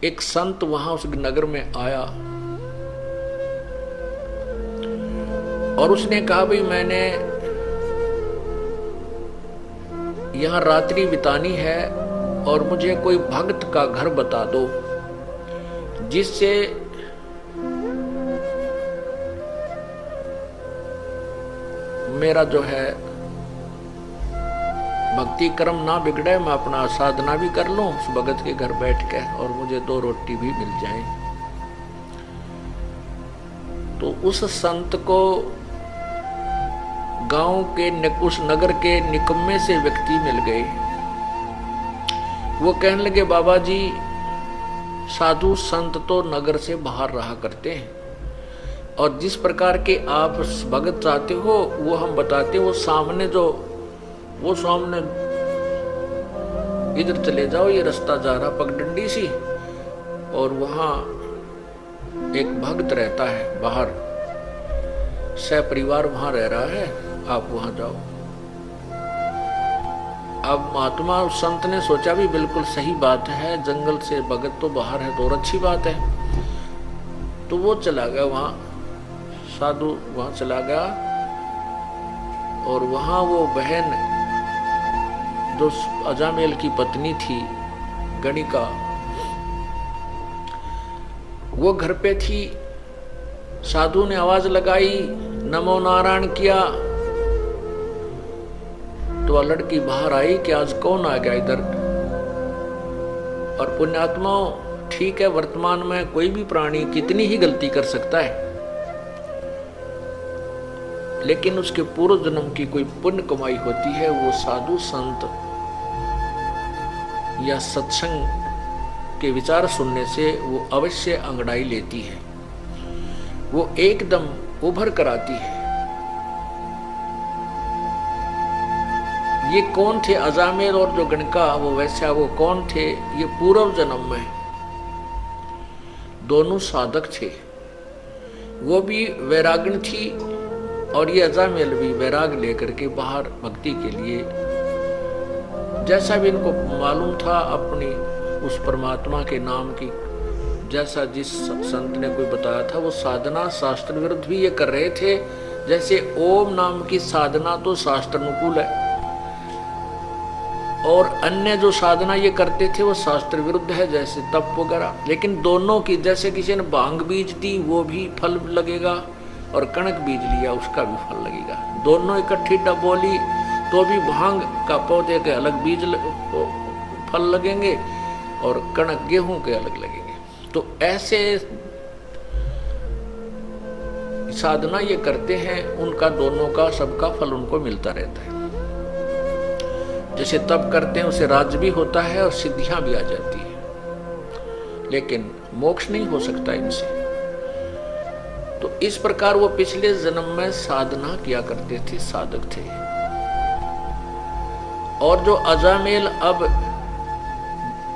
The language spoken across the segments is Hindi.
एक संत वहां उस नगर में आया और उसने कहा भाई मैंने यहां रात्रि बितानी है और मुझे कोई भक्त का घर बता दो जिससे मेरा जो है भक्ति कर्म ना बिगड़े, मैं अपना साधना भी कर लूं उस भगत के घर बैठ के और मुझे 2 रोटी भी मिल जाए। तो उस संत को गांव के उस नगर के निकम्मे से व्यक्ति मिल गए। वो कहने लगे बाबा जी साधु संत तो नगर से बाहर रहा करते हैं और जिस प्रकार के आप भगत चाहते हो वो हम बताते हैं। वो सामने इधर चले जाओ, ये रास्ता जा रहा पगडंडी सी और वहां एक भक्त रहता है बाहर, सपरिवार वहां रह रहा है, आप वहां जाओ। अब महात्मा उस संत ने सोचा भी बिल्कुल सही बात है, जंगल से भगत तो बाहर है तो और अच्छी बात है। तो वो चला गया वहां, साधु वहां चला गया और वहां वो बहन जो अजामेल की पत्नी थी गणिका, वो घर पे थी। साधु ने आवाज लगाई, नमो नारायण किया तो वह लड़की बाहर आई कि आज कौन आ गया इधर। और पुण्यात्माओं ठीक है, वर्तमान में कोई भी प्राणी कितनी ही गलती कर सकता है, लेकिन उसके पूर्व जन्म की कोई पुण्य कमाई होती है, वो साधु संत या सत्संग के विचार सुनने से वो अवश्य अंगड़ाई लेती है, वो एकदम उभर कर आती है। ये कौन थे अजामेल और जो गणिका वो वैसा, वो कौन थे? ये पूर्व जन्म में दोनों साधक थे। वो भी वैराग्य थी और ये अजामेल भी वैराग लेकर के बाहर भक्ति के लिए, जैसा भी इनको मालूम था अपनी उस परमात्मा के नाम की, जैसा जिस संत ने कोई बताया था वो साधना शास्त्र विरुद्ध भी ये कर रहे थे। जैसे ओम नाम की साधना तो शास्त्र अनुकूल है और अन्य जो साधना ये करते थे वो शास्त्र विरुद्ध है, जैसे तप वगैरह। लेकिन दोनों की, जैसे किसी ने भांग बीज दी वो भी फल लगेगा और कणक बीज लिया उसका भी फल लगेगा। दोनों इकट्ठी बोली तो भी भांग का पौधे के अलग बीज फल लगेंगे और कणक गेहूं के अलग लगेंगे। तो ऐसे साधना ये करते हैं, उनका दोनों का सबका फल उनको मिलता रहता है। जैसे तप करते हैं उसे राज्य भी होता है और सिद्धियां भी आ जाती है, लेकिन मोक्ष नहीं हो सकता इनसे। तो इस प्रकार वो पिछले जन्म में साधना किया करते थे, साधक थे। और जो अजामेल अब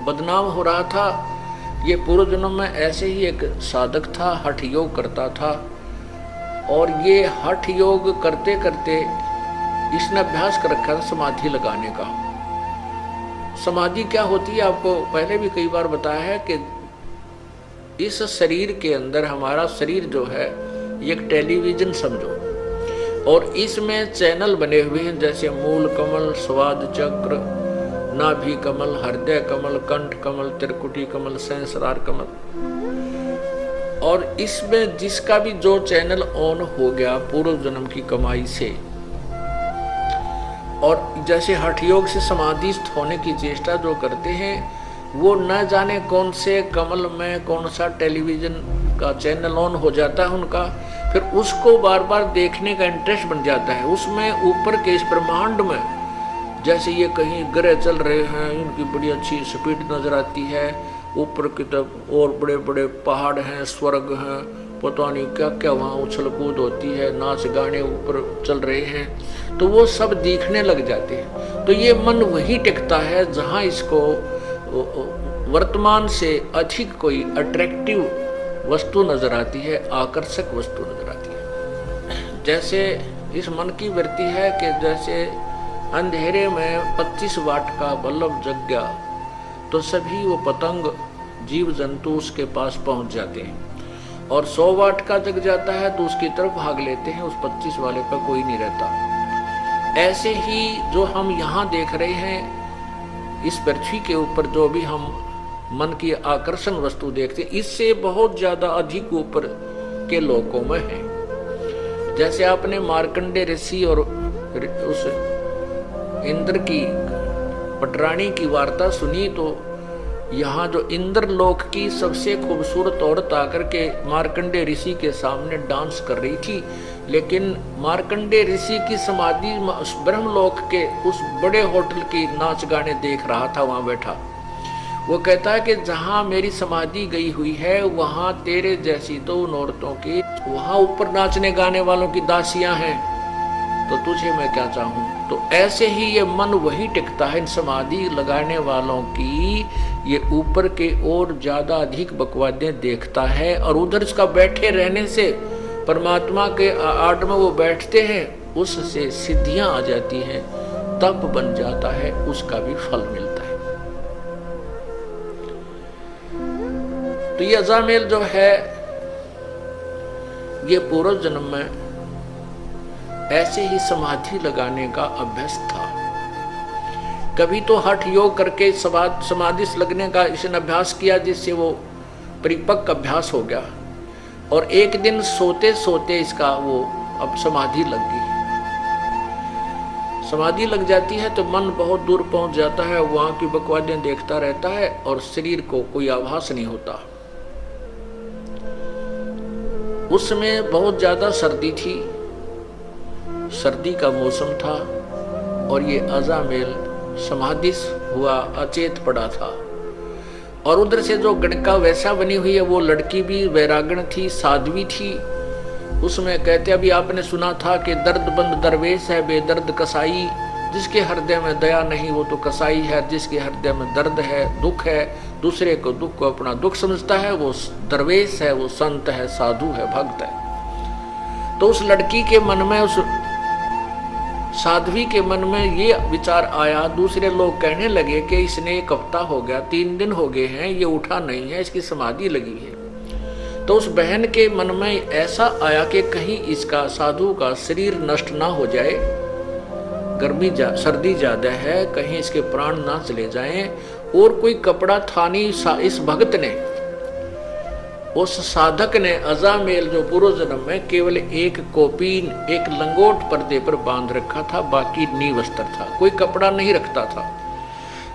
बदनाम हो रहा था, ये पूर्व जन्म में ऐसे ही एक साधक था, हठ योग करता था। और ये हठ योग करते करते इसने अभ्यास कर रखा था समाधि लगाने का। समाधि क्या होती है आपको पहले भी कई बार बताया है कि इस शरीर के अंदर, हमारा शरीर जो है एक टेलीविजन समझो, और इसमें चैनल बने हुए हैं, जैसे मूल कमल, स्वाद चक्र, नाभि कमल, हृदय कमल, कंठ कमल, त्रिकुटी कमल, सहस्रार कमल। और इसमें जिसका भी जो चैनल ऑन हो गया पूर्व जन्म की कमाई से, और जैसे हठ योग से समाधिस्थ होने की चेष्टा जो करते हैं, वो न जाने कौन से कमल में कौन सा टेलीविजन का चैनल ऑन हो जाता है उनका, फिर उसको बार बार देखने का इंटरेस्ट बन जाता है। उसमें ऊपर के इस ब्रह्मांड में जैसे ये कहीं ग्रह चल रहे हैं, इनकी बड़ी अच्छी स्पीड नजर आती है, ऊपर की तरफ और बड़े बड़े पहाड़ हैं, स्वर्ग हैं, पता नहीं क्या क्या वहाँ उछल कूद होती है, नाच गाने ऊपर चल रहे हैं, तो वो सब दिखने लग जाते हैं। तो ये मन वही टिकता है जहाँ इसको वर्तमान से अधिक कोई अट्रैक्टिव वस्तु नजर आती है, आकर्षक वस्तु नजर आती है। जैसे इस मन की वृत्ति है कि जैसे अंधेरे में 25 वाट का बल्ब जग गया तो सभी वो पतंग जीव जंतु उसके पास पहुंच जाते हैं और 100 वाट का जग जाता है तो उसकी तरफ भाग लेते हैं, उस 25 वाले पर कोई नहीं रहता। ऐसे ही जो हम यहाँ देख रहे हैं इस पृथ्वी के ऊपर, जो भी हम मन की आकर्षण वस्तु देखते हैं, इससे बहुत ज्यादा अधिक ऊपर के लोकों में है। जैसे आपने मार्कंडे ऋषि और उस इंद्र की पटरानी की वार्ता सुनी, तो यहाँ जो इंद्र लोक की सबसे खूबसूरत औरत आकर के मार्कंडे ऋषि के सामने डांस कर रही थी, लेकिन मार्कंडे ऋषि की समाधि ब्रह्मलोक के उस बड़े होटल की नाच गाने देख रहा था वहां बैठा। वो कहता है कि जहां मेरी समाधि गई हुई है वहां तेरे जैसी तो उन औरतों की, वहां ऊपर नाचने गाने वालों की दासियां हैं, तो तुझे मैं क्या चाहूं। तो ऐसे ही ये मन वही टिकता है इन समाधि लगाने वालों की, ये ऊपर के और ज्यादा अधिक बकवादें देखता है, और उधर इसका बैठे रहने से परमात्मा के आड़ में वो बैठते हैं, उससे सिद्धियां आ जाती हैं, तप बन जाता है, उसका भी फल मिलता है। तो ये अजामेल जो है ये पूर्व जन्म में ऐसे ही समाधि लगाने का अभ्यास था। कभी तो हठ योग करके समाधि लगने का इसने अभ्यास किया, जिससे वो परिपक्व अभ्यास हो गया, और एक दिन सोते सोते इसका वो अब समाधि लग गई। समाधि लग जाती है तो मन बहुत दूर पहुंच जाता है, वहां की बकवादें देखता रहता है और शरीर को कोई आभास नहीं होता। उस समय बहुत ज्यादा सर्दी थी, सर्दी का मौसम था, और ये अजामेल समाधि हुआ अचेत पड़ा था। और उधर से जो गणका वैसा बनी हुई है, वो लड़की भी वैरागण थी, साध्वी थी। उसमें कहते अभी आपने सुना था कि दर्दबंद दरवेश है बेदर्द कसाई, जिसके हृदय में दया नहीं वो तो कसाई है, जिसके हृदय में दर्द है दुख है, दूसरे को दुख को अपना दुख समझता है, वो दरवेश है, वो संत है, साधु है, भक्त है। तो उस लड़की के मन में, उस साध्वी के मन में ये विचार आया। दूसरे लोग कहने लगे कि इसने 1 हफ्ता हो गया, 3 दिन हो गए हैं, ये उठा नहीं है, इसकी समाधि लगी है। तो उस बहन के मन में ऐसा आया कि कहीं इसका, साधु का शरीर नष्ट ना हो जाए, सर्दी ज्यादा है, कहीं इसके प्राण ना चले जाएं। और कोई कपड़ा था नहीं इस भक्त ने, उस साधक ने, अजामेल जो पूर्व जन्म में केवल एक कोपीन, एक लंगोट पर्दे पर बांध रखा था, बाकी नीवस्त्र था, कोई कपड़ा नहीं रखता था।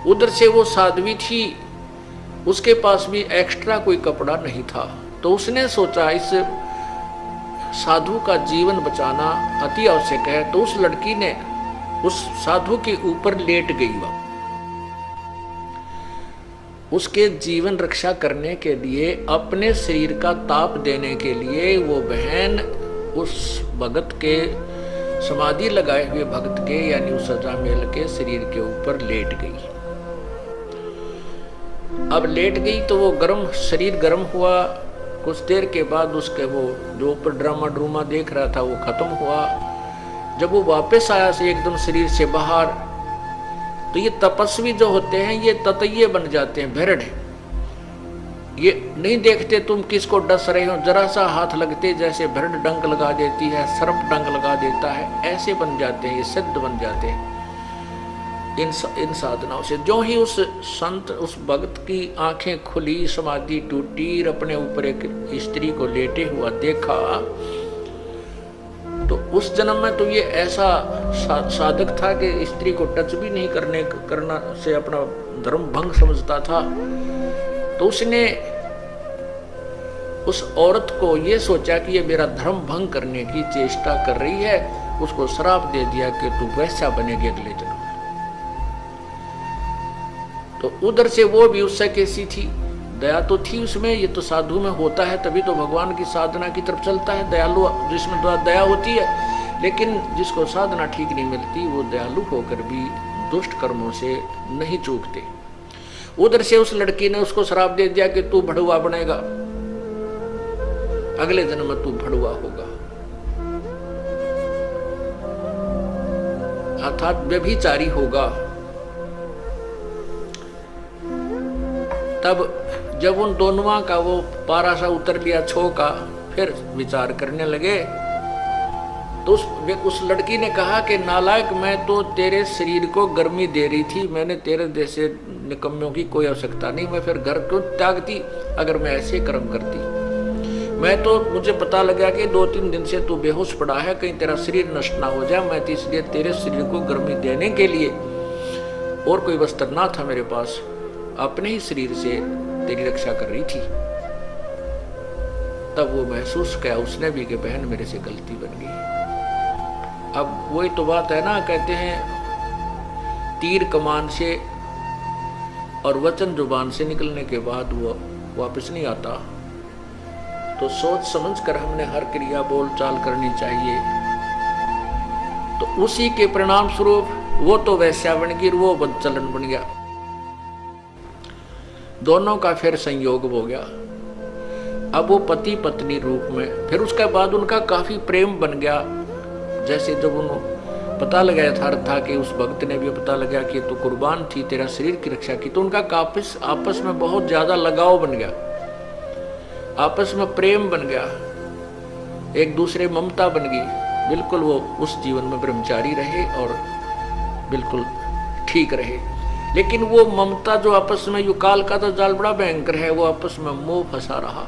उधर से वो साध्वी थी, उसके पास भी एक्स्ट्रा कोई कपड़ा नहीं था। तो उसने सोचा इस साधु का जीवन बचाना अति आवश्यक है, तो उस लड़की ने उस साधु के ऊपर लेट गई। वह उसके जीवन रक्षा करने के लिए, अपने शरीर का ताप देने के लिए, वो बहन उस भगत के, समाधि लगाए हुए भगत के, यानी उस अजामेल के शरीर के ऊपर लेट गई। अब लेट गई तो वो शरीर गर्म हुआ। कुछ देर के बाद उसके वो जो ऊपर ड्रामा देख रहा था वो खत्म हुआ। जब वो वापस आया से एकदम शरीर से बाहर, तो ये तपस्वी जो होते हैं ये ततैये बन जाते हैं, भेड़। ये नहीं देखते तुम किसको डस रहे हो, जरा सा हाथ लगते जैसे भेड़ डंक लगा देती है, सर्प डंक लगा देता है, ऐसे बन जाते हैं, ये सिद्ध बन जाते हैं इन साधनाओं से। जो ही उस संत, उस भक्त की आंखें खुली, समाधि टूटी, अपने ऊपर एक स्त्री को लेटे हुआ देखा, तो उस जन्म में तो ये ऐसा साधक था कि स्त्री को टच भी नहीं करना से अपना धर्म भंग समझता था। तो उसने उस औरत को ये सोचा कि ये मेरा धर्म भंग करने की चेष्टा कर रही है, उसको श्राप दे दिया कि तू वैसा बनेगी अगले जन्म। तो उधर से वो भी उससे कैसी थी, दया तो थी उसमें, ये तो साधु में होता है, तभी तो भगवान की साधना की तरफ चलता है, दयालु जिसमें दया होती है। लेकिन जिसको साधना ठीक नहीं मिलती वो दयालु होकर भी दुष्ट कर्मों से नहीं चूकते। उधर से उस लड़की ने उसको श्राप दे दिया कि तू भड़ुआ बनेगा, अगले जन्म में तू भड़ुआ होगा, अर्थात व्यभिचारी होगा। तब जब उन दोनों का वो पारा सा उतर लिया छो का, फिर विचार करने लगे। तो उस लड़की ने कहा कि नालायक, मैं तो तेरे शरीर को गर्मी दे रही थी, मैंने तेरे जैसे निकम्मों की कोई आवश्यकता नहीं, मैं फिर घर क्यों त्यागती अगर मैं ऐसे कर्म करती। मैं तो, मुझे पता लगा कि 2-3 दिन से तू बेहोश पड़ा है, कहीं तेरा शरीर नष्ट ना हो जाए, मैं तो इसलिए तेरे शरीर को गर्मी देने के लिए, और कोई वस्त्र ना था मेरे पास, अपने ही शरीर से तेरी रक्षा कर रही थी। तब वो महसूस किया उसने भी कि बहन मेरे से गलती बन गई। अब वही तो बात है ना, कहते हैं तीर कमान से और वचन जुबान से निकलने के बाद वो वापस नहीं आता। तो सोच समझ कर हमने हर क्रिया बोल चाल करनी चाहिए। तो उसी के परिणाम स्वरूप वो तो वैश्या बन गई, वो बदचलन बन गया, दोनों का फिर संयोग हो गया। अब वो पति पत्नी रूप में, फिर उसके बाद उनका काफी प्रेम बन गया। जैसे जब उन्होंने पता लगाया था कि उस भक्त ने भी पता लगा कि तू कुर्बान थी, तेरा शरीर की रक्षा की, तो उनका आपस में बहुत ज्यादा लगाव बन गया, आपस में प्रेम बन गया, एक दूसरे ममता बन गई। बिल्कुल वो उस जीवन में ब्रह्मचारी रहे और बिल्कुल ठीक रहे। लेकिन वो ममता जो आपस में, युकाल का तो जाल बड़ा भयंकर है, वो आपस में मोह फंसा रहा।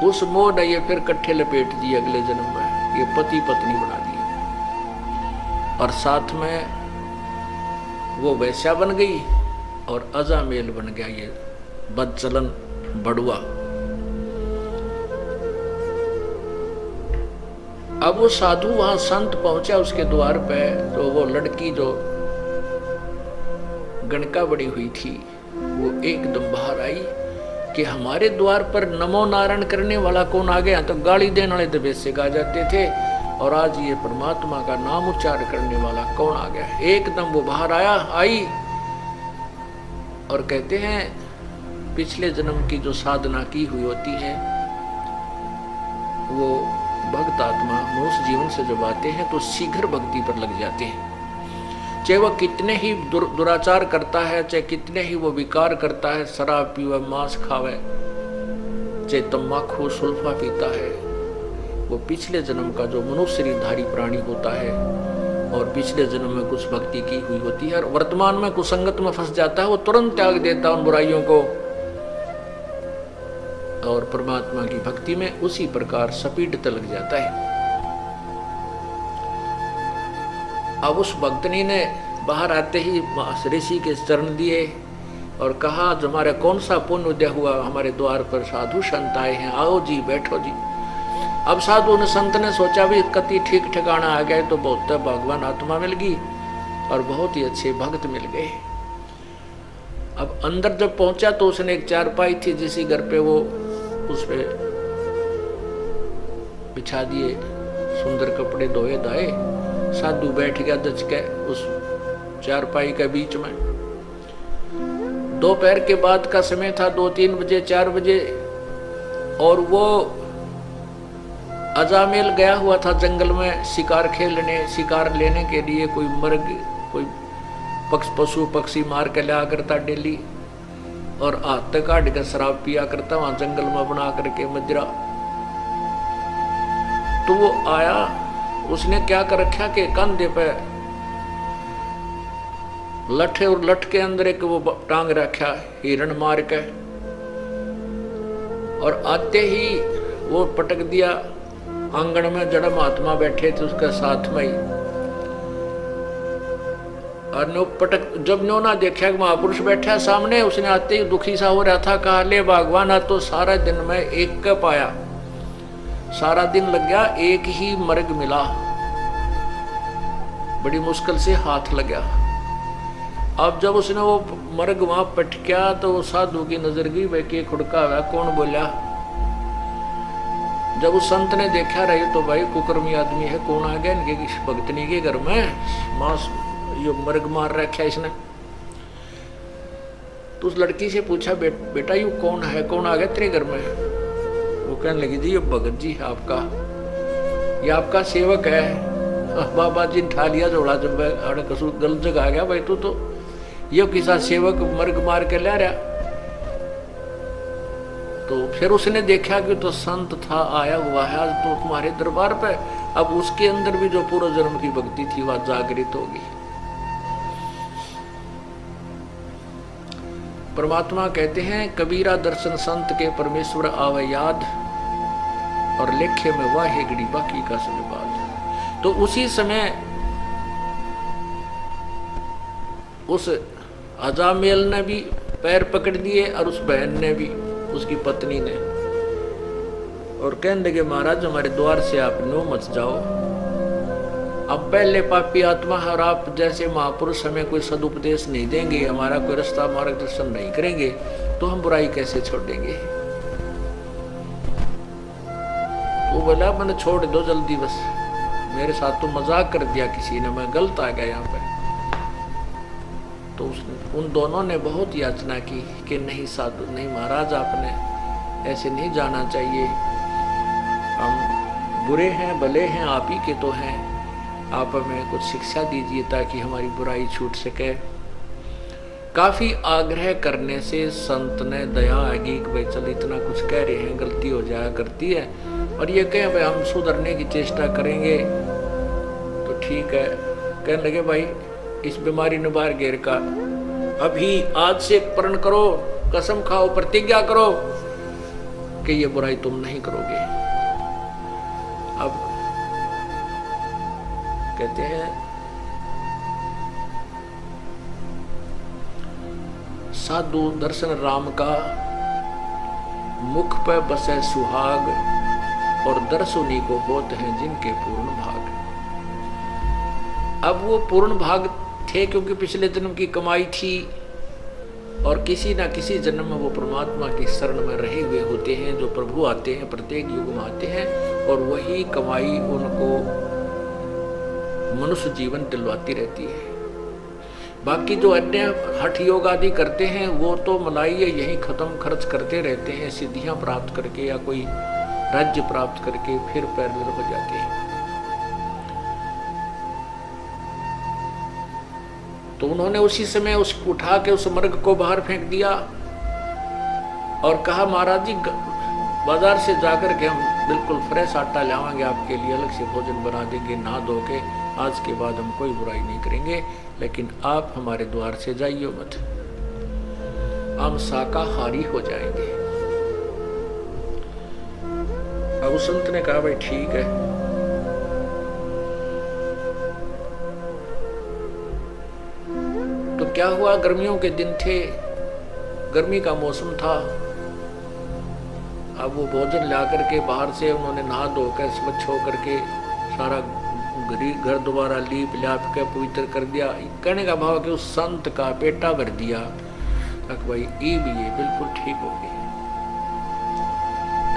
उस मोह ने ये फिर कट्ठे लपेट दिए, अगले जन्म में ये पति पत्नी बना दिए, और साथ में वो वैश्या बन गई और अजामेल बन गया ये बदचलन बड़ुआ। अब वो साधु वहां संत पहुंचा उसके द्वार पे, तो वो लड़की जो गणका बड़ी हुई थी वो एकदम बाहर आई कि हमारे द्वार पर नमो नारायण करने वाला कौन आ गया। तो गाली देने वाले तो बेसे गा जाते थे, और आज ये परमात्मा का नाम उच्चार करने वाला कौन आ गया। एकदम वो बाहर आई और कहते हैं पिछले जन्म की जो साधना की हुई होती है वो भक्त आत्मा मनुष्य जीवन से जब आते हैं तो शीघ्र भक्ति पर लग जाते हैं। चाहे वह कितने ही दुराचार करता है, चाहे कितने ही वो विकार करता है, शराब पीवे, मांस खावे, चाहे तम्बाकू सुल्फा पीता है, वो पिछले जन्म का जो मनुष्य शरीरधारी प्राणी होता है और पिछले जन्म में कुछ भक्ति की हुई होती है और वर्तमान में कुसंगत में फंस जाता है, वो तुरंत त्याग देता है उन बुराइयों को और परमात्मा की भक्ति में उसी प्रकार सपीटता लग जाता है। अब उस भक्तनी ने बाहर आते ही ऋषि के चरण दिए और कहा हमारे कौन सा पुण्य उदय हुआ, हमारे द्वार पर साधु संत आए हैं, आओ जी बैठो जी। अब साधु ने संत ने सोचा भी कति ठीक ठिकाना आ गए तो बहुत भगवान आत्मा मिल गई और बहुत ही अच्छे भक्त मिल गए। अब अंदर जब पहुंचा तो उसने एक चारपाई थी जिसी घर पे वो उस पे बिछा दिए, सुंदर कपड़े धोए धाए, साधु बैठ गया दच के उस चारपाई के बीच में। दोपहर के बाद का समय था, 2-3 बजे 4 बजे, और वो अजामेल गया हुआ था जंगल में शिकार खेलने, शिकार लेने के लिए। कोई मर्ग, कोई पशु पक्षी मार के लिया करता डेली और हाथ तक काट कर शराब पिया करता वहां जंगल में बना करके मदिरा। तो वो आया, उसने क्या कर रखा कि कंधे पे लठे और लठ के अंदर एक वो टांग रखा हिरण मार के, और आते ही वो पटक दिया आंगन में। जड़ महात्मा बैठे थे उसके साथ में ही, और नो पटक, जब नो ना देखा कि महापुरुष बैठा सामने, उसने आते ही दुखी सा हो रहा था, कहा ले भगवान आ तो सारा दिन में एक का पाया, सारा दिन लग गया एक ही मर्ग मिला, बड़ी मुश्किल से हाथ लगा। अब जब उसने वो मर्ग वहां पटका तो वो साधु की नजर गई, भाई के खुड़का हुआ कौन बोला। जब उस संत ने देखा रहे तो भाई कुकर्मी आदमी है, कौन आ गया इनके भक्तनी के घर में, मांस यो मर्ग मार रखा इसने। तो उस लड़की से पूछा बेटा यू कौन है, कौन आ गया तेरे घर में। वो कहने लगी जी ये भगत जी है आपका, ये आपका सेवक है। बाबा जी ने ठा लिया जोड़ा, जब अड़ कसू गलत जगह आ गया भाई, तू तो ये किसा सेवक मर्ग मार के ले रहा। तो फिर उसने देखा कि तो संत था, आया हुआ है आज तो तुम्हारे दरबार पे। अब उसके अंदर भी जो पूर्व जन्म की भक्ति थी वह जागृत होगी। परमात्मा कहते हैं कबीरा दर्शन संत के परमेश्वर आवे याद, और लेखे में वाह हेगड़ी बाकी का सब बात। तो उसी समय उस अजामेल ने भी पैर पकड़ दिए और उस बहन ने भी, उसकी पत्नी ने, और कहने लगे महाराज हमारे द्वार से आप नो मत जाओ। अब पहले पापी आत्मा और आप जैसे महापुरुष हमें कोई सदुपदेश नहीं देंगे, हमारा कोई रास्ता मार्गदर्शन नहीं करेंगे, तो हम बुराई कैसे छोड़ देंगे। वो बोला मैंने छोड़ दो जल्दी, बस मेरे साथ तो मजाक कर दिया किसी ने, मैं गलत आ गया यहाँ पे। तो उन दोनों ने बहुत याचना की कि नहीं साधु, नहीं महाराज आपने ऐसे नहीं जाना चाहिए, हम बुरे हैं भले हैं आप ही के तो हैं, आप हमें कुछ शिक्षा दीजिए ताकि हमारी बुराई छूट सके। काफी आग्रह करने से संत ने दया आएगी कि भाई चल इतना कुछ कह रहे हैं, गलती हो जाया करती है, और ये कहें भाई हम सुधरने की चेष्टा करेंगे तो ठीक है। कहने लगे भाई इस बीमारी ने बाहर घेर का, अभी आज से प्रण करो, कसम खाओ, प्रतिज्ञा करो कि ये बुराई तुम नहीं करोगे। अब कहते हैं साधु दर्शन राम का, मुख पर बसे सुहाग, और दर्शुनी को होत हैं जिनके पूर्ण भाग। अब वो पूर्ण भाग थे क्योंकि पिछले जन्म की कमाई थी, और किसी ना किसी जन्म में वो परमात्मा की शरण में रहे हुए होते हैं। जो प्रभु आते हैं प्रत्येक युग में आते हैं, और वही कमाई उनको मनुष्य जीवन दिलवाती रहती है। बाकी जो अन्य हठ योग आदि करते हैं वो तो मलाई यही खत्म खर्च करते रहते हैं, सिद्धियां प्राप्त करके या कोई राज्य प्राप्त करके फिर पैरलर हो जाते हैं। तो उन्होंने उसी समय उसको उठा के उस मर्ग को बाहर फेंक दिया और कहा महाराज जी बाजार से जाकर के हम बिल्कुल फ्रेश आटा लाएंगे आपके लिए, अलग से भोजन बना देंगे, नहा धो के, आज के बाद हम कोई बुराई नहीं करेंगे, लेकिन आप हमारे द्वार से जाइए मत, हम शाकाहारी हो जाएंगे। अब संत ने कहा भाई ठीक है। तो क्या हुआ, गर्मियों के दिन थे, गर्मी का मौसम था। अब वो भोजन ला करके बाहर से उन्होंने नहा धोकर स्वच्छ होकर के सारा घर दोबारा लीप लाप के पवित्र कर दिया। कहने का भाव कि उस संत का पेटा भर दिया, भाई ये भी ये बिल्कुल ठीक हो गई।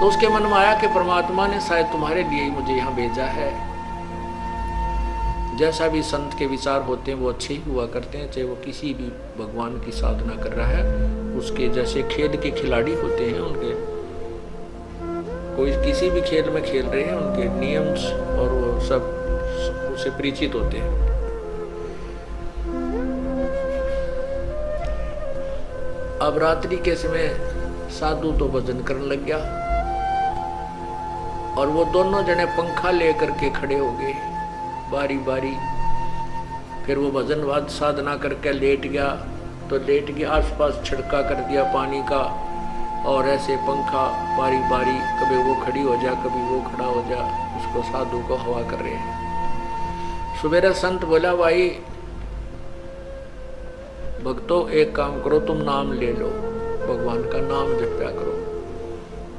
तो उसके मन में आया कि परमात्मा ने शायद तुम्हारे लिए ही मुझे यहाँ भेजा है। जैसा भी संत के विचार होते हैं वो अच्छे ही हुआ करते हैं, चाहे वो किसी भी भगवान की साधना कर रहा है। उसके जैसे खेल के खिलाड़ी होते हैं, उनके कोई किसी भी खेल में खेल रहे हैं, उनके नियम और वो सब उससे परिचित होते हैं। अब रात्रि के समय साधु तो भजन करने लग गया और वो दोनों जने पंखा लेकर के खड़े हो गए बारी बारी। फिर वो भजन वाद साधना करके लेट गया, तो लेट के आसपास छिड़का कर दिया पानी का, और ऐसे पंखा बारी बारी कभी वो खड़ी हो जा कभी वो खड़ा हो जा, उसको साधु को हवा कर रहे हैं। सुबेरा संत बोला भाई भक्तों एक काम करो, तुम नाम ले लो, भगवान का नाम जपया करो।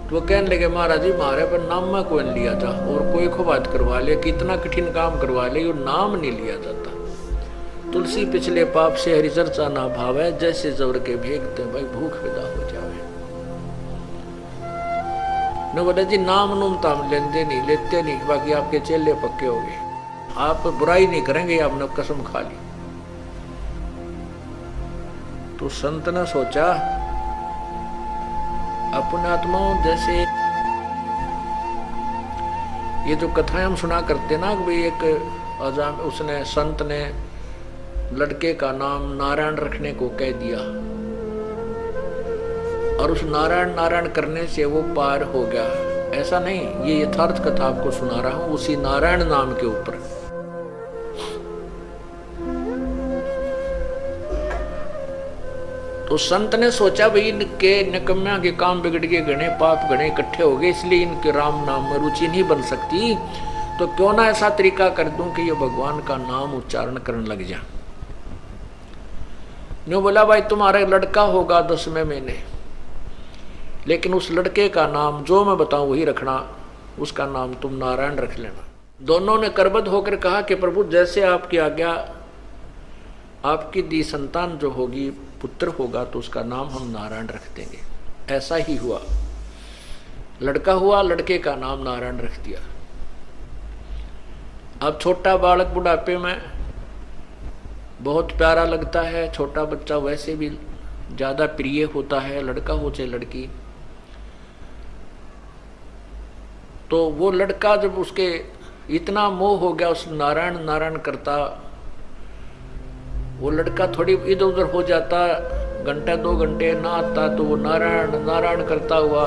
तो वो कहने लगे महाराज जी मारे पर नाम में कोई नहीं लिया था, और कोई को बात करवा ले, कितना कठिन काम करवा ले, ये नाम नहीं लिया जाता। तुलसी पिछले पाप से हरि चर्चा ना भावे, जैसे जबर के भेगते भाई भूख विदा हो जावे। न बोले जी नाम नूम ताम लेते नहीं, बाकी आपके चेले पक्के हो गए, आप बुराई नहीं करेंगे, आपने कसम खा ली। तो संत ने सोचा अपने आत्माओं जैसे ये जो कथाएं हम सुना करते ना कि भाई एक अजाम उसने संत ने लड़के का नाम नारायण रखने को कह दिया, और उस नारायण नारायण करने से वो पार हो गया, ऐसा नहीं। ये यथार्थ कथा आपको सुना रहा हूं उसी नारायण नाम के ऊपर। तो संत ने सोचा भाई इनके निकम्या के काम बिगड़ गए, घने पाप घने इकट्ठे हो गए, इसलिए इनके राम नाम में रुचि नहीं बन सकती, तो क्यों ना ऐसा तरीका कर दूं कि ये भगवान का नाम उच्चारण करने लग जा। न्यू बोला भाई तुम्हारा लड़का होगा 10वें महीने, लेकिन उस लड़के का नाम जो मैं बताऊं वही रखना, उसका नाम तुम नारायण रख लेना। दोनों ने करबद्ध होकर कहा कि प्रभु जैसे आपकी आज्ञा, आपकी दी संतान जो होगी पुत्र होगा तो उसका नाम हम नारायण रख देंगे। ऐसा ही हुआ, लड़का हुआ, लड़के का नाम नारायण रख दिया। अब छोटा बालक बुढ़ापे में बहुत प्यारा लगता है, छोटा बच्चा वैसे भी ज्यादा प्रिय होता है, लड़का हो चाहे लड़की। तो वो लड़का जब उसके इतना मोह हो गया उस नारायण नारायण करता, वो लड़का थोड़ी इधर उधर हो जाता, घंटा 2 घंटे ना आता, तो वो नारायण नारायण करता हुआ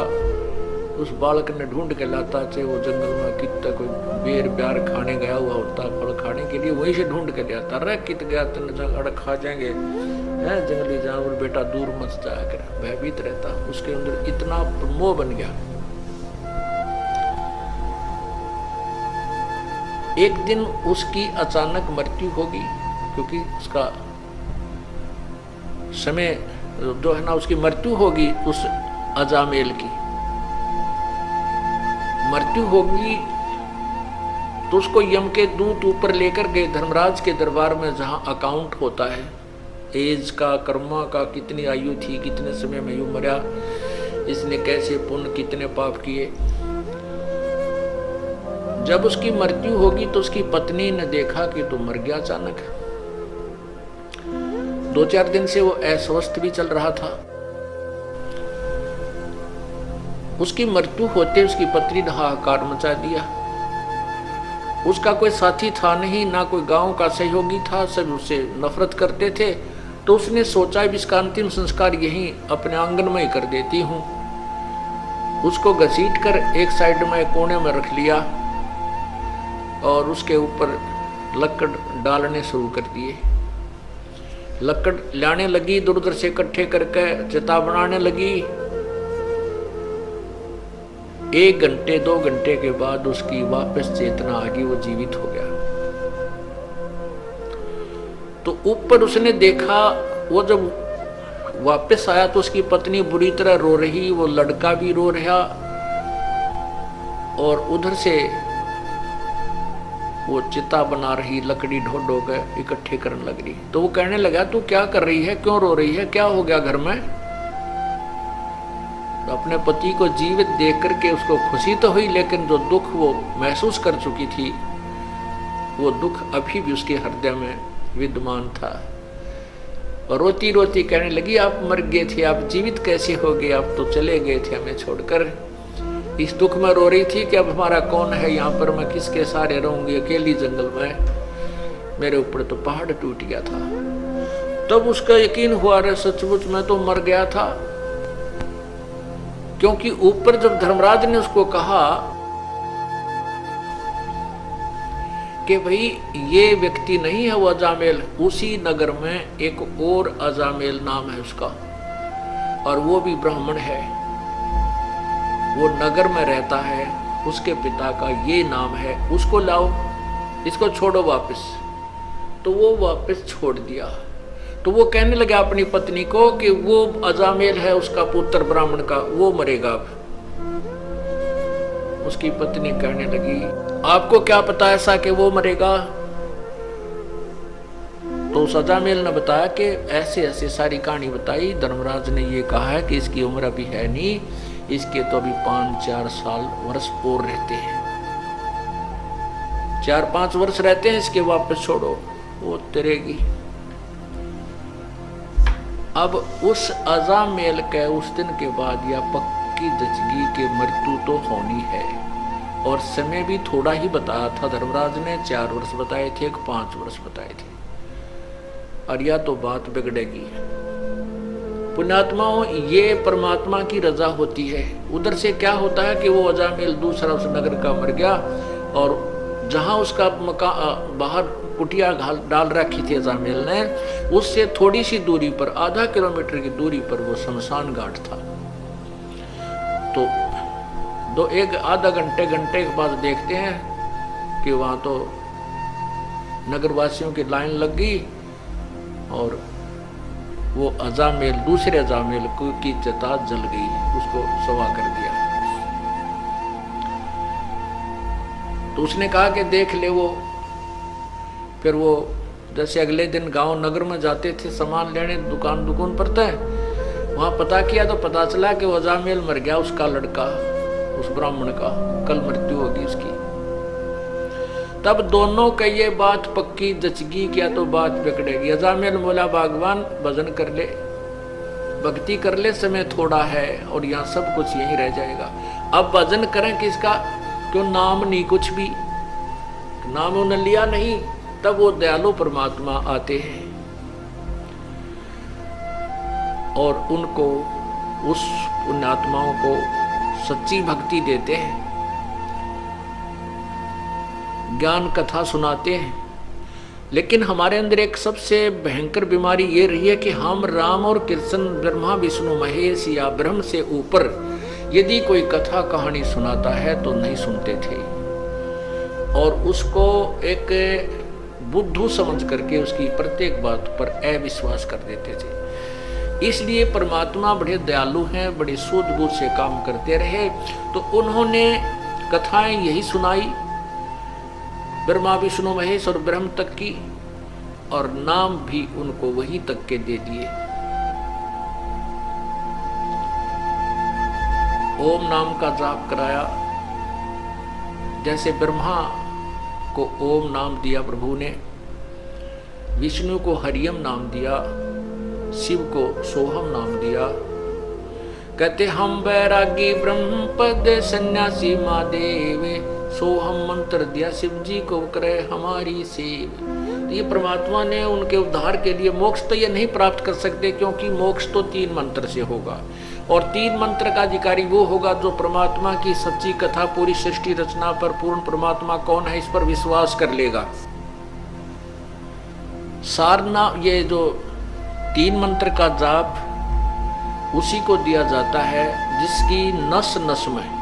उस बालक ने ढूंढ के लाता, चाहे वो जंगल में कितना कोई बेर प्यार खाने गया हुआ होता, फल खाने के लिए वहीं से ढूंढ के ले आता। अरे कित गया तेने अड़ खा जाएंगे है जंगली जानवर, बेटा दूर मत जाया कर, भयभीत रहता। उसके अंदर इतना मोह बन गया। एक दिन उसकी अचानक मृत्यु होगी, क्योंकि उसका समय जो है ना, उसकी मृत्यु होगी, उस अजामेल की मृत्यु होगी। तो उसको यम के दूत ऊपर लेकर गए धर्मराज के दरबार में, जहां अकाउंट होता है एज का, कर्मा का, कितनी आयु थी, कितने समय में यूं मरा, इसने कैसे पुण्य कितने पाप किए। जब उसकी मृत्यु होगी तो उसकी पत्नी ने देखा कि तो मर गया अचानक। 2-4 दिन से वो अस्वस्थ भी चल रहा था। उसकी मृत्यु होते उसकी पत्नी ने हाहाकार मचा दिया। उसका कोई साथी था नहीं, ना कोई गांव का सहयोगी था, सब उससे नफरत करते थे। तो उसने सोचा इसका अंतिम संस्कार यहीं अपने आंगन में ही कर देती हूँ। उसको घसीट कर एक साइड में कोने में रख लिया और उसके ऊपर लकड़ डालने शुरू कर दिए। लकड़ लाने लगी, दूर दूर से इकट्ठे करके चिता बनाने लगी। 1 घंटे 2 घंटे के बाद उसकी वापस चेतना आ गई, वो जीवित हो गया। तो ऊपर उसने देखा, वो जब वापस आया तो उसकी पत्नी बुरी तरह रो रही, वो लड़का भी रो रहा, और उधर से वो चिता बना रही, लकड़ी ढो ढो के इकट्ठे करने लग रही। तो वो कहने लगा तू क्या कर रही है, क्यों रो रही है, क्या हो गया घर में। तो अपने पति को जीवित देख करके उसको खुशी तो हुई, लेकिन जो दुख वो महसूस कर चुकी थी, वो दुख अभी भी उसके हृदय में विद्यमान था। और रोती रोती कहने लगी आप मर गए थे, आप जीवित कैसे हो गए, आप तो चले गए थे हमें छोड़कर। इस दुख में रो रही थी कि अब हमारा कौन है यहाँ पर, मैं किसके सहारे रहूंगी अकेली जंगल में, मेरे ऊपर तो पहाड़ टूट गया था। तब उसका यकीन हुआ रे सचमुच मैं तो मर गया था। क्योंकि ऊपर जब धर्मराज ने उसको कहा कि भाई ये व्यक्ति नहीं है वो अजामेल, उसी नगर में एक और अजामेल नाम है उसका, और वो भी ब्राह्मण है, वो नगर में रहता है, उसके पिता का ये नाम है, उसको लाओ, इसको छोड़ो वापस। तो वो वापस छोड़ दिया। तो वो कहने लगा अपनी पत्नी को कि वो अजामेल है उसका पुत्र ब्राह्मण का, वो मरेगा अब। उसकी पत्नी कहने लगी आपको क्या पता ऐसा कि वो मरेगा। तो उस अजामेल ने बताया कि ऐसे ऐसे सारी कहानी बताई, धर्मराज ने ये कहा है कि इसकी उम्र अभी है नहीं, इसके तो अभी 5-4 साल वर्ष और रहते हैं, 4-5 वर्ष रहते हैं, इसके वापस छोड़ो वो तरेगी। अब उस अजामेल के उस दिन के बाद या पक्की जचगी के मृत्यु तो होनी है, और समय भी थोड़ा ही बताया था धर्मराज ने, 4 वर्ष बताए थे, 5 वर्ष बताए थे, और या तो बात बिगड़ेगी। पुण्यात्माओं, ये परमात्मा की रजा होती है। उधर से क्या होता है कि वो अजामिल दूसरा उस नगर का मर गया, और जहां उसका बाहर कुटिया डाल रखी थी अजामिल ने, उससे थोड़ी सी दूरी पर, आधा किलोमीटर की दूरी पर वो शमशान घाट था। तो एक आधा घंटे के बाद देखते हैं कि वहां तो नगरवासियों की लाइन लग गई, और वो अजामिल, दूसरे अजामिल की चिता जल गई, उसको सवा कर दिया। तो उसने कहा कि देख ले वो। फिर वो जैसे अगले दिन गांव नगर में जाते थे सामान लेने, दुकान पर थे, वहां पता किया तो पता चला कि वो अजामिल मर गया, उसका लड़का, उस ब्राह्मण का कल मृत्यु होगी उसकी। तब दोनों का ये बात पक्की जचगी, क्या तो बात बिगड़ेगी। अजामिल बोला भगवान भजन कर ले, भक्ति कर ले, समय थोड़ा है और यहाँ सब कुछ यही रह जाएगा। अब भजन करें किसका, क्यों नाम नहीं, कुछ भी नाम उन्हें लिया नहीं। तब वो दयालु परमात्मा आते हैं और उनको, उस पुण्यात्माओं को सच्ची भक्ति देते हैं, ज्ञान कथा सुनाते हैं। लेकिन हमारे अंदर एक सबसे भयंकर बीमारी ये रही है कि हम राम और कृष्ण, ब्रह्मा विष्णु महेश या ब्रह्म से ऊपर यदि कोई कथा कहानी सुनाता है तो नहीं सुनते थे, और उसको एक बुद्धू समझ करके उसकी प्रत्येक बात पर अविश्वास कर देते थे। इसलिए परमात्मा बड़े दयालु हैं, बड़े सूझबूझ से काम करते रहे, तो उन्होंने कथाएं यही सुनाई, ब्रह्मा विष्णु महेश और ब्रह्म तक की, और नाम भी उनको वही तक के दे दिए। ओम नाम का जाप कराया। जैसे ब्रह्मा को ओम नाम दिया प्रभु ने, विष्णु को हरियम नाम दिया, शिव को सोहम नाम दिया। कहते हम बैरागी ब्रह्म पद सन्यासी महादेव, सोहम मंत्र दिया शिव जी को करे हमारी सेव। ये परमात्मा ने उनके उद्धार के लिए, मोक्ष तो ये नहीं प्राप्त कर सकते क्योंकि मोक्ष तो 3 मंत्र से होगा, और 3 मंत्र का अधिकारी वो होगा जो परमात्मा की सच्ची कथा, पूरी सृष्टि रचना पर पूर्ण परमात्मा कौन है इस पर विश्वास कर लेगा। सारना, ये जो 3 मंत्र का जाप उसी को दिया जाता है जिसकी नस नस में,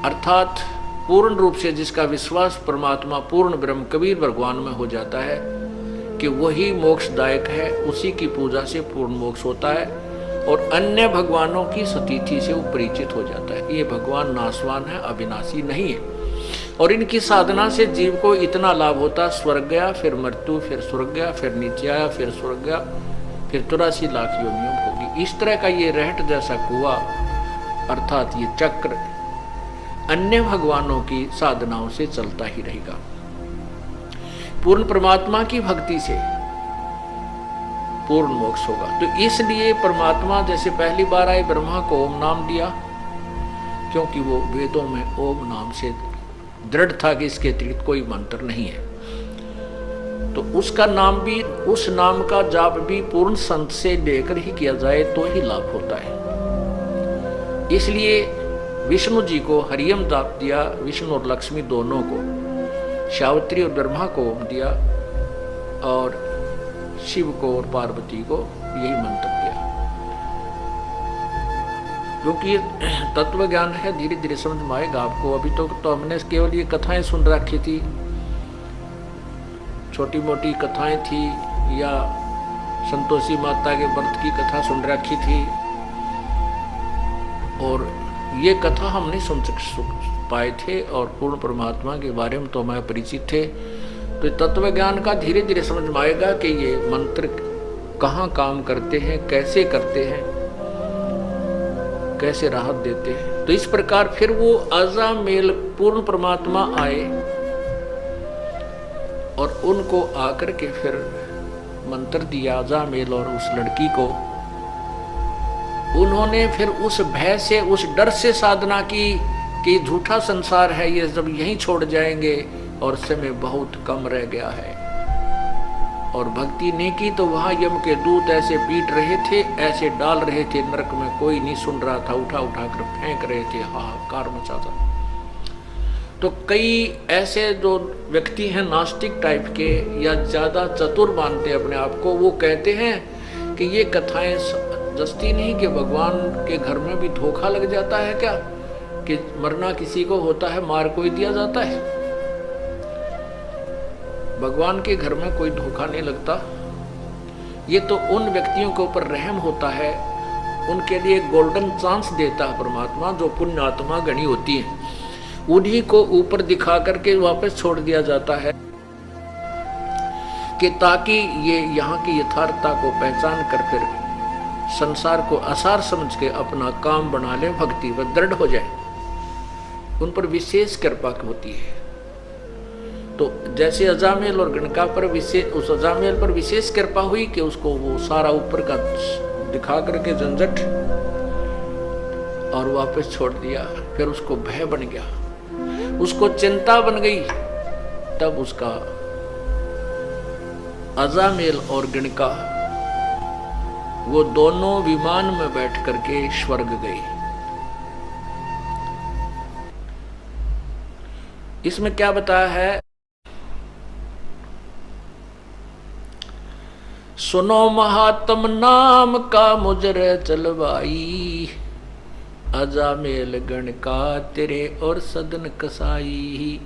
अर्थात पूर्ण रूप से जिसका विश्वास परमात्मा पूर्ण ब्रह्म कबीर भगवान में हो जाता है कि वही मोक्षदायक है, उसी की पूजा से पूर्ण मोक्ष होता है, और अन्य भगवानों की सतीथि से वो परिचित हो जाता है। ये भगवान नाशवान है, अविनाशी नहीं है, और इनकी साधना से जीव को इतना लाभ होता, स्वर्ग गया, फिर मृत्यु, फिर स्वर्ग गया, फिर नीचे आया, फिर स्वर्ग गया, फिर 83 लाख योनियों होगी। इस तरह का ये रहट जैसा कुआं, अर्थात ये चक्र अन्य भगवानों की साधनाओं से चलता ही रहेगा। पूर्ण परमात्मा की भक्ति से पूर्ण मोक्ष होगा। तो इसलिए परमात्मा जैसे पहली बार आए, ब्रह्मा को ओम नाम दिया, क्योंकि वो वेदों में ओम नाम से दृढ़ था कि इसके अतिरिक्त कोई मंत्र नहीं है। तो उसका नाम भी, उस नाम का जाप भी पूर्ण संत से लेकर ही किया जाए तो ही लाभ होता है। इसलिए विष्णु जी को हरियम जाप दिया, विष्णु और लक्ष्मी दोनों को, सावित्री और ब्रह्मा को ओम दिया, और शिव को और पार्वती को यही मंत्र दिया। क्योंकि तत्व ज्ञान है, धीरे धीरे समझ में आएगा आपको। अभी तो हमने केवल ये कथाएं सुन रखी थी, छोटी मोटी कथाएं थी, या संतोषी माता के व्रत की कथा सुन रखी थी, और ये कथा हम नहीं सुन पाए थे, और पूर्ण परमात्मा के बारे में तो हमें परिचित थे। तो तत्व ज्ञान का धीरे धीरे समझ में आएगा कि ये मंत्र कहाँ काम करते हैं, कैसे करते हैं, कैसे राहत देते हैं। तो इस प्रकार फिर वो अजामेल पूर्ण परमात्मा आए, और उनको आकर के फिर मंत्र दिया अजामेल और उस लड़की को। उन्होंने फिर उस भय से, उस डर से साधना की कि झूठा संसार है, ये जब यहीं छोड़ जाएंगे और समय बहुत कम रह गया है। और भक्ति नहीं की तो वहां यम के दूत ऐसे पीट रहे थे, ऐसे डाल रहे थे नरक में, कोई नहीं सुन रहा था, उठा उठा कर फेंक रहे थे, हाहाकार मचा था। तो कई ऐसे जो व्यक्ति हैं नास्तिक टाइप के या ज्यादा चतुर मानते अपने आप को, वो कहते हैं कि ये कथाएं जस्ती नहीं कि भगवान के घर में भी धोखा लग जाता है क्या, कि मरना किसी को होता है, मार कोई दिया जाता है। भगवान के घर में कोई धोखा नहीं लगता। ये तो उन व्यक्तियों के ऊपर रहम होता है, उनके लिए गोल्डन चांस देता है परमात्मा, जो पुण्य आत्मा गणी होती है, उन्हीं को ऊपर दिखा करके वापस छोड़ दिया जाता है कि ताकि ये यहाँ की यथार्थता को पहचान कर फिर संसार को आसार समझ के अपना काम बना ले, भक्ति व दृढ़ हो जाए। उन पर विशेष कृपा होती है। तो जैसे अजामेल और गणका पर विशेष, उस अजामेल पर विशेष कृपा हुई कि उसको वो सारा ऊपर का दिखा करके झंझट और वापस छोड़ दिया। फिर उसको भय बन गया, उसको चिंता बन गई। तब उसका अजामेल और गणका वो दोनों विमान में बैठ करके स्वर्ग गए। इसमें क्या बताया है, सुनो महात्म नाम का मुजरे चलवाई, अजामेल गणका तेरे और सदन कसाई।